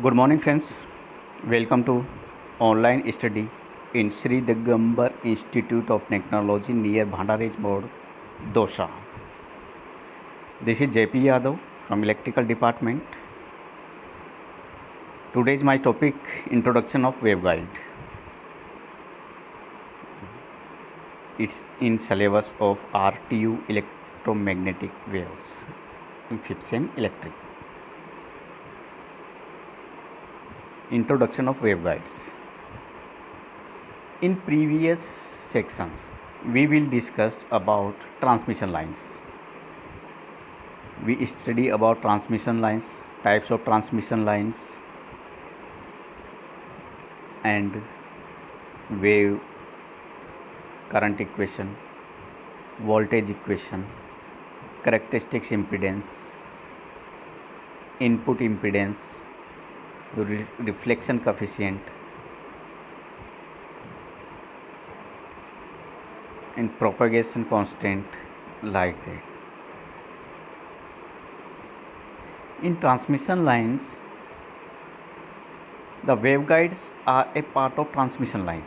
Good morning, friends. Welcome to online study in Sri Digambar Institute of Technology near Bhandaraj Road, Dosa. This is JP Yadav from Electrical Department. Today is my topic Introduction of Waveguide. It's in syllabus of RTU Electromagnetic Waves in 5th sem Electric. Introduction of waveguides. In previous sections, we will discuss about transmission lines. We study about transmission lines, types of transmission lines, and wave current equation, voltage equation, characteristics impedance, input impedance, reflection coefficient, and propagation constant, like that. In transmission lines, the waveguides are a part of transmission line.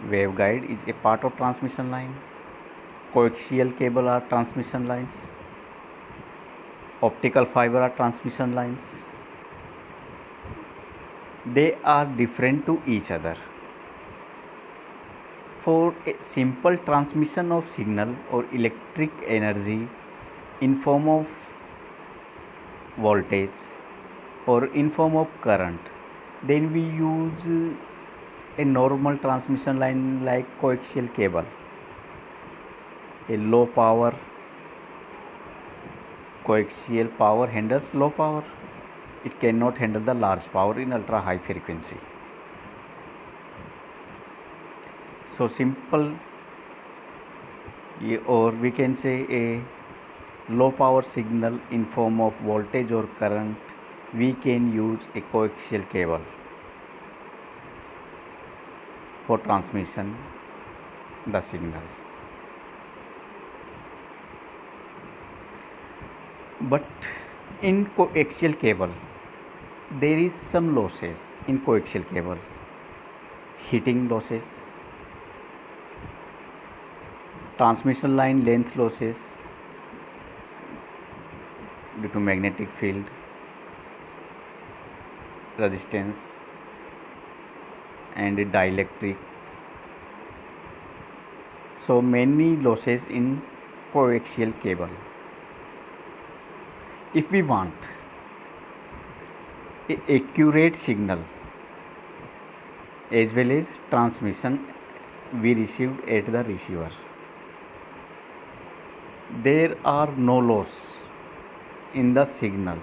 Waveguide is a part of transmission line. Coaxial cable are transmission lines. Optical fiber are transmission lines. They are different to each other. For a simple transmission of signal or electric energy in form of voltage or in form of current, then we use a normal transmission line like coaxial cable. A low power coaxial power handles low power. It cannot handle the large power in ultra high frequency. So simple, or we can say a low power signal in form of voltage or current, we can use a coaxial cable for transmission the signal. But in coaxial cable, there is some losses in coaxial cable. Heating losses, transmission line length losses due to magnetic field, resistance, and dielectric. So many losses in coaxial cable. If we want a accurate signal as well as transmission we received at the receiver, there are no loss in the signal,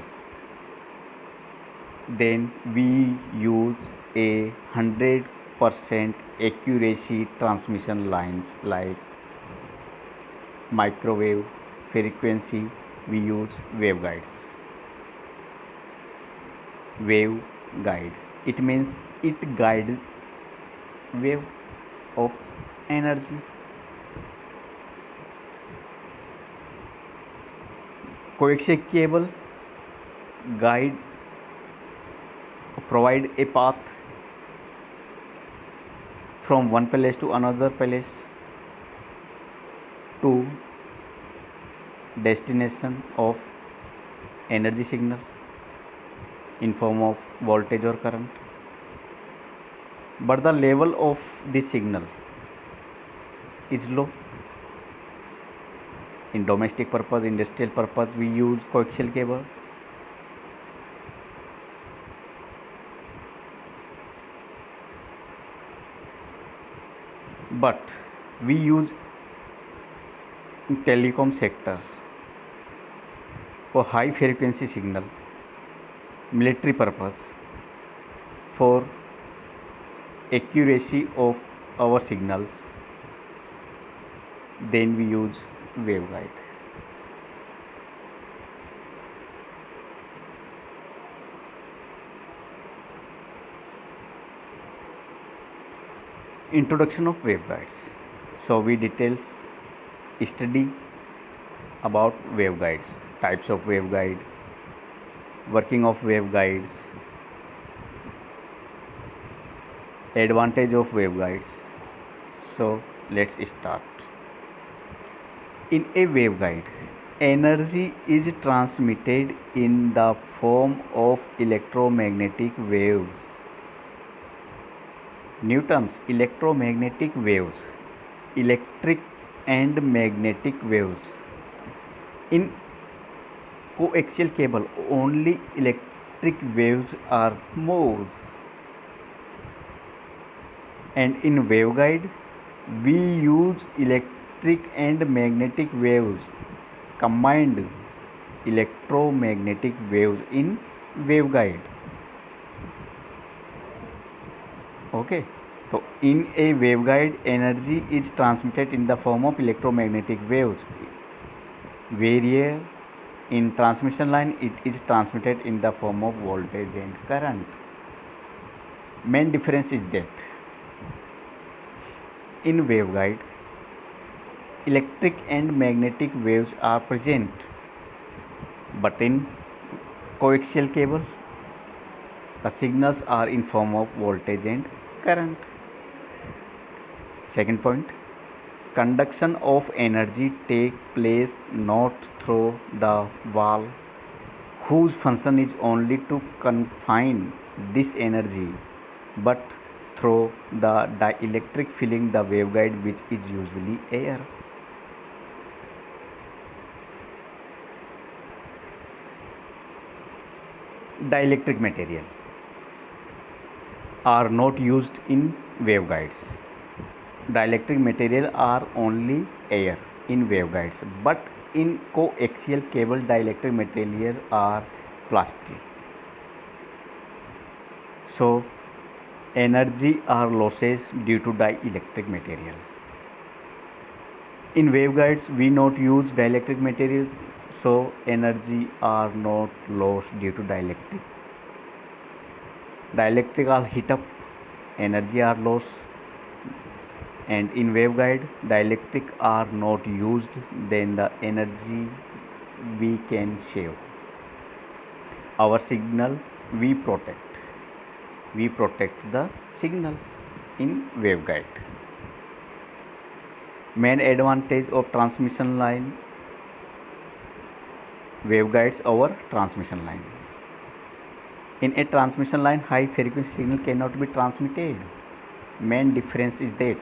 then we use a 100% accuracy transmission lines like microwave frequency. We use waveguides. Waveguide, it means it guides wave of energy. Coaxial cable guide provide a path from one place to another place to destination of energy signal in form of voltage or current. But the level of this signal is low. In domestic purpose, industrial purpose, we use coaxial cable. But we use in telecom sector for high frequency signal, military purpose, for accuracy of our signals, then we use waveguide. Introduction of waveguides. So we details study about waveguides, types of waveguide, Working of waveguides, advantage of waveguides. So let's start. In a waveguide, energy is transmitted in the form of electromagnetic waves. New terms: electromagnetic waves, electric and magnetic waves. In coaxial cable, only electric waves are moved. And in waveguide, we use electric and magnetic waves, combined electromagnetic waves in waveguide. Okay, so in a waveguide, energy is transmitted in the form of electromagnetic waves. Whereas in transmission line, it is transmitted in the form of voltage and current. Main difference is that in waveguide, electric and magnetic waves are present, but in coaxial cable, the signals are in form of voltage and current. Second point, conduction of energy take place not through the wall, whose function is only to confine this energy, but through the dielectric filling the waveguide, which is usually air. Dielectric material are not used in waveguides. Dielectric material are only air in waveguides, but in coaxial cable, dielectric material are plastic. So energy are losses due to dielectric material. In waveguides, we not use dielectric materials, so energy are not lost due to dielectric. Dielectric are heat up, energy are lost. And in waveguide, dielectric are not used, then the energy we can save. Our signal we protect the signal in waveguide. Main advantage of transmission line waveguides over transmission line. In a transmission line, high frequency signal cannot be transmitted. Main difference is that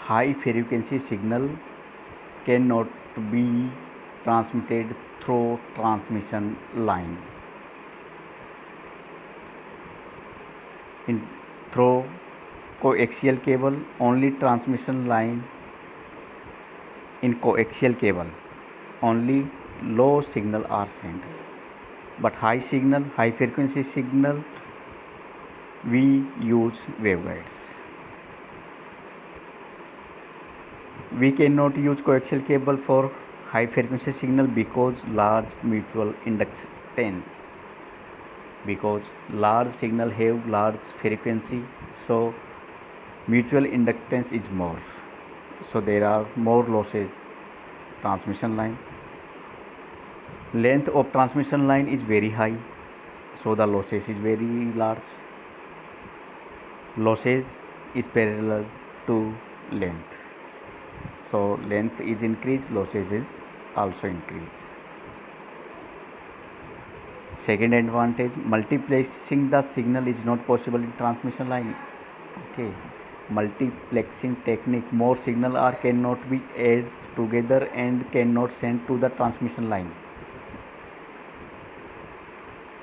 high frequency signal cannot be transmitted through transmission line. Through coaxial cable, only transmission line. In coaxial cable, only low signal are sent, but high frequency signal, we use waveguides. We cannot use coaxial cable for high frequency signal because large mutual inductance. Because large signal have large frequency, so mutual inductance is more. So there are more losses. Transmission line. Length of transmission line is very high, so the losses is very large. Losses is parallel to length. So length is increased, losses is also increased. Second advantage, multiplexing the signal is not possible in transmission line. Okay, multiplexing technique, more signal are cannot be added together and cannot send to the transmission line.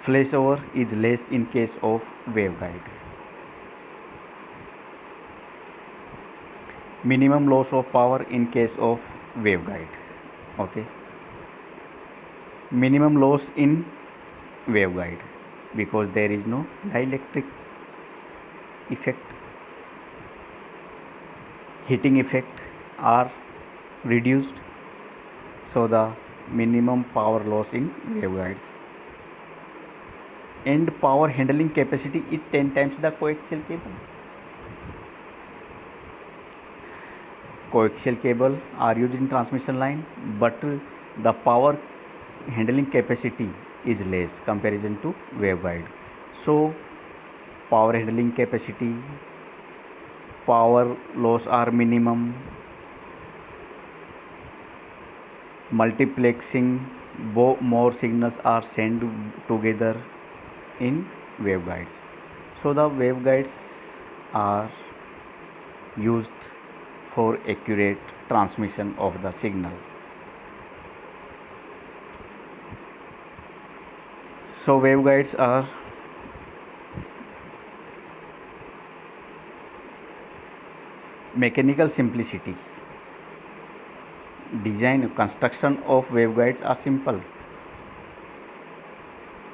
Flashover is less in case of waveguide. Minimum loss of power in case of waveguide. Okay, minimum loss in waveguide because there is no dielectric effect. Heating effect are reduced, so the minimum power loss in waveguides. And power handling capacity is 10 times the coaxial cable. Coaxial cable are used in transmission line, but the power handling capacity is less comparison to waveguide. So power handling capacity, power loss are minimum, multiplexing, more signals are sent together in waveguides. So the waveguides are used for accurate transmission of the signal. So waveguides are mechanical simplicity. Design construction of waveguides are simple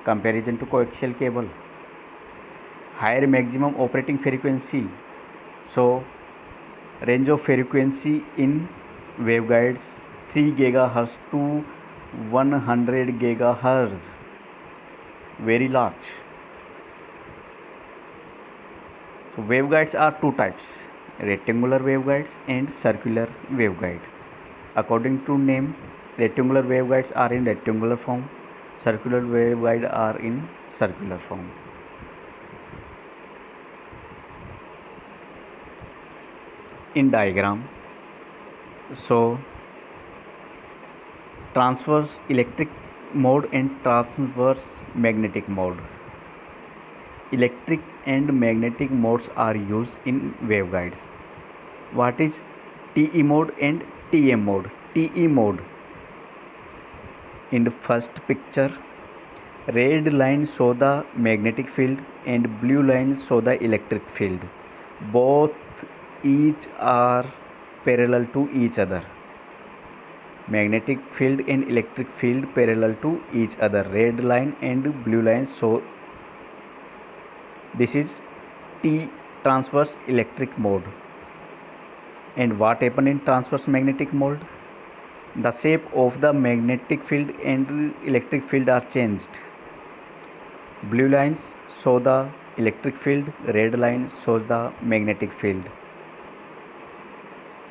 comparison to coaxial cable. Higher maximum operating frequency. So range of frequency in waveguides 3 GHz to 100 GHz, very large. So waveguides are two types, rectangular waveguides and circular waveguide. According to name, rectangular waveguides are in rectangular form, circular waveguide are in circular form. In diagram, so transverse electric mode and transverse magnetic mode. Electric and magnetic modes are used in waveguides. What is TE mode and TM mode? TE mode. In the first picture, red line show the magnetic field and blue line show the electric field. Both each are parallel to each other. Magnetic field and electric field parallel to each other. Red line and blue line show. This is T transverse electric mode. And what happen in transverse magnetic mode? The shape of the magnetic field and electric field are changed. Blue lines show the electric field, red line shows the magnetic field.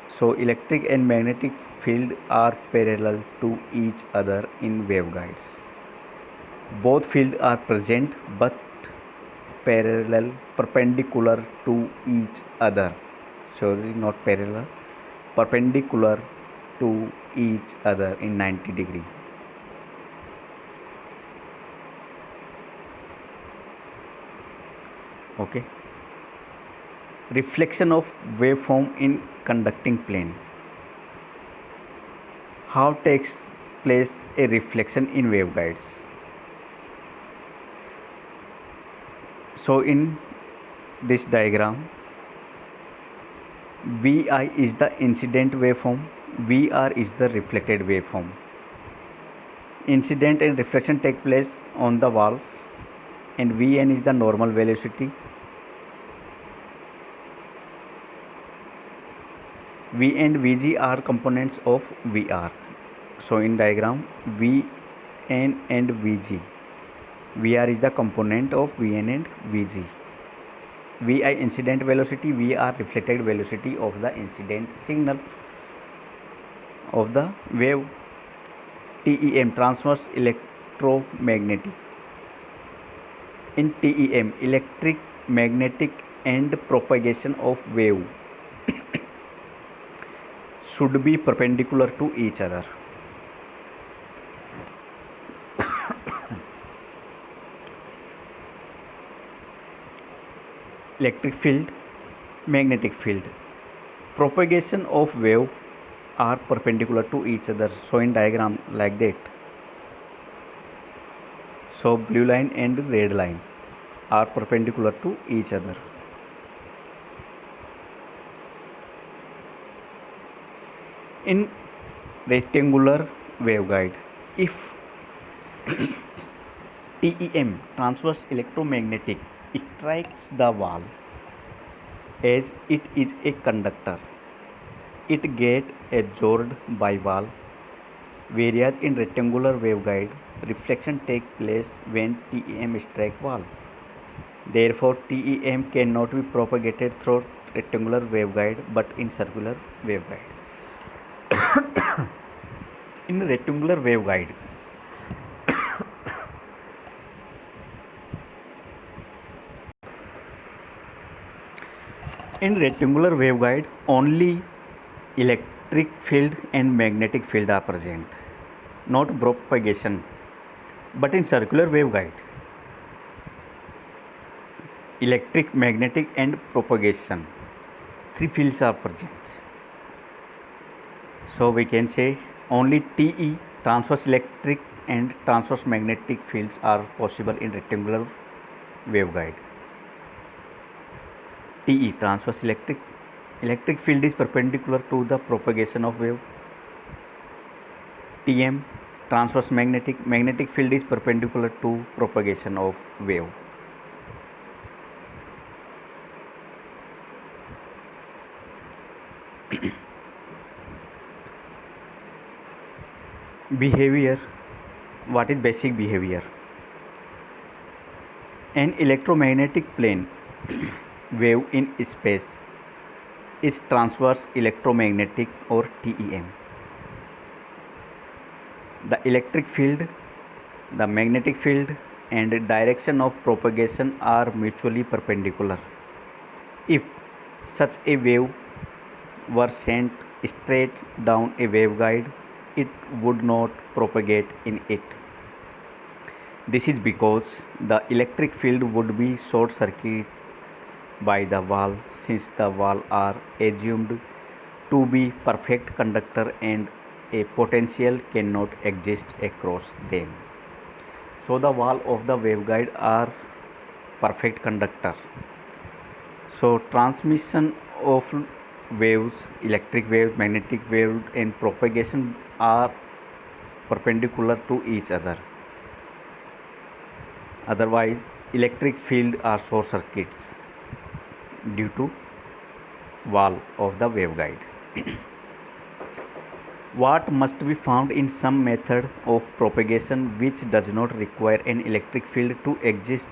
So electric and magnetic field are parallel to each other in waveguides. Both fields are present but parallel, perpendicular to each other. Sorry, not parallel, perpendicular to each other in 90 degree. Okay. Reflection of waveform in conducting plane. How takes place a reflection in waveguides? So in this diagram, Vi is the incident waveform, Vr is the reflected waveform. Incident and reflection take place on the walls, and Vn is the normal velocity. V and Vg are components of Vr. So in diagram, Vn and Vg. Vr is the component of Vn and Vg. Vi incident velocity, Vr reflected velocity of the incident signal of the wave. TEM transverse electromagnetic. In TEM, electric, magnetic and propagation of wave should be perpendicular to each other. Electric field, magnetic field, propagation of wave are perpendicular to each other. So in diagram like that. So blue line and red line are perpendicular to each other. In rectangular waveguide, if TEM transverse electromagnetic strikes the wall, as it is a conductor, it get absorbed by wall, whereas in rectangular waveguide reflection take place when TEM strike wall. Therefore TEM cannot be propagated through rectangular waveguide but in circular waveguide. In rectangular waveguide, In rectangular waveguide, only electric field and magnetic field are present, not propagation. But in circular waveguide, electric, magnetic and propagation, three fields are present. So we can say only TE, transverse electric and transverse magnetic fields are possible in rectangular waveguide. TE, transverse electric field is perpendicular to the propagation of wave. TM, transverse magnetic field is perpendicular to propagation of wave. Behavior. What is basic behavior? An electromagnetic plane wave in space is transverse electromagnetic or TEM. The electric field, the magnetic field and direction of propagation are mutually perpendicular. If such a wave were sent straight down a waveguide, it would not propagate in it. This is because the electric field would be short circuited by the wall, since the wall are assumed to be perfect conductor and a potential cannot exist across them. So the wall of the waveguide are perfect conductor. So transmission of waves, electric waves, magnetic waves and propagation are perpendicular to each other. Otherwise, electric field are short circuits due to wall of the waveguide. What must be found in some method of propagation which does not require an electric field to exist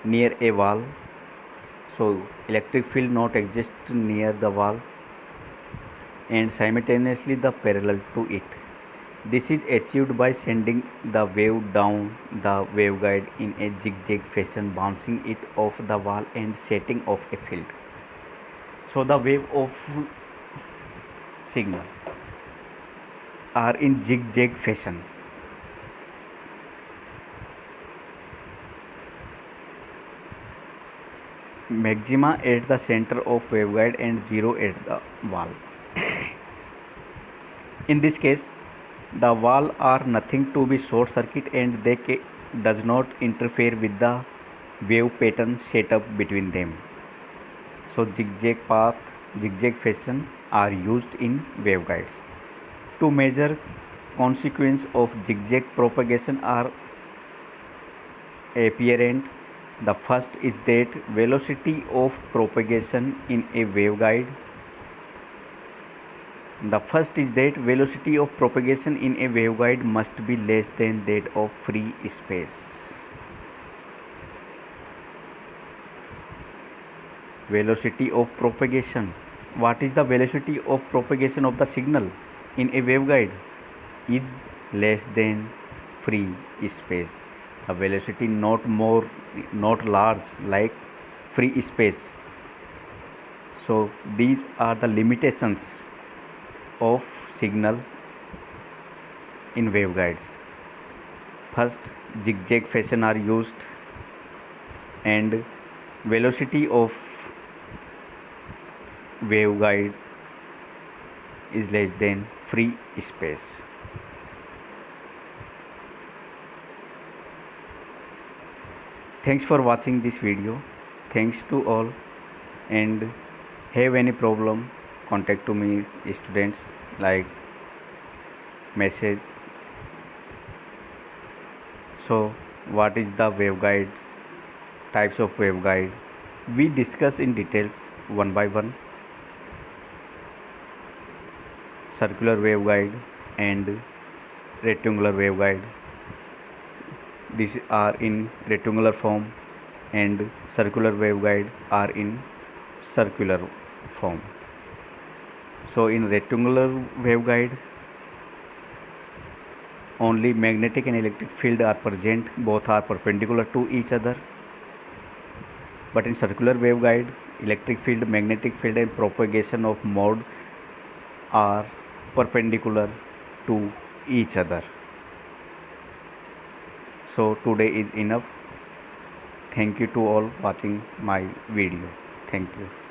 near a wall? So electric field not exist near the wall and simultaneously the parallel to it. This is achieved by sending the wave down the waveguide in a zigzag fashion, bouncing it off the wall and setting off a field. So the wave of signal are in zigzag fashion. Maxima at the center of waveguide and zero at the wall. In this case, the wall are nothing to be short circuit and they does not interfere with the wave pattern set up between them. So zigzag path, zigzag fashion are used in waveguides. To measure consequence of zigzag propagation are apparent. The first is that velocity of propagation in a waveguide. The first is that velocity of propagation in a waveguide must be less than that of free space. Velocity of propagation. What is the velocity of propagation of the signal in a waveguide? Is less than free space. The velocity not large like free space. So these are the limitations of signal in waveguides. First, zigzag fashion are used and velocity of waveguide is less than free space. Thanks for watching this video. Thanks to all, and have any problem, contact to me students, like message. So what is the waveguide, types of waveguide? We discuss in details one by one. Circular waveguide and rectangular waveguide. These are in rectangular form and circular waveguide are in circular form. So in rectangular waveguide, only magnetic and electric field are present, both are perpendicular to each other. But in circular waveguide, electric field, magnetic field and propagation of mode are perpendicular to each other. So today is enough. Thank you to all watching my video. Thank you.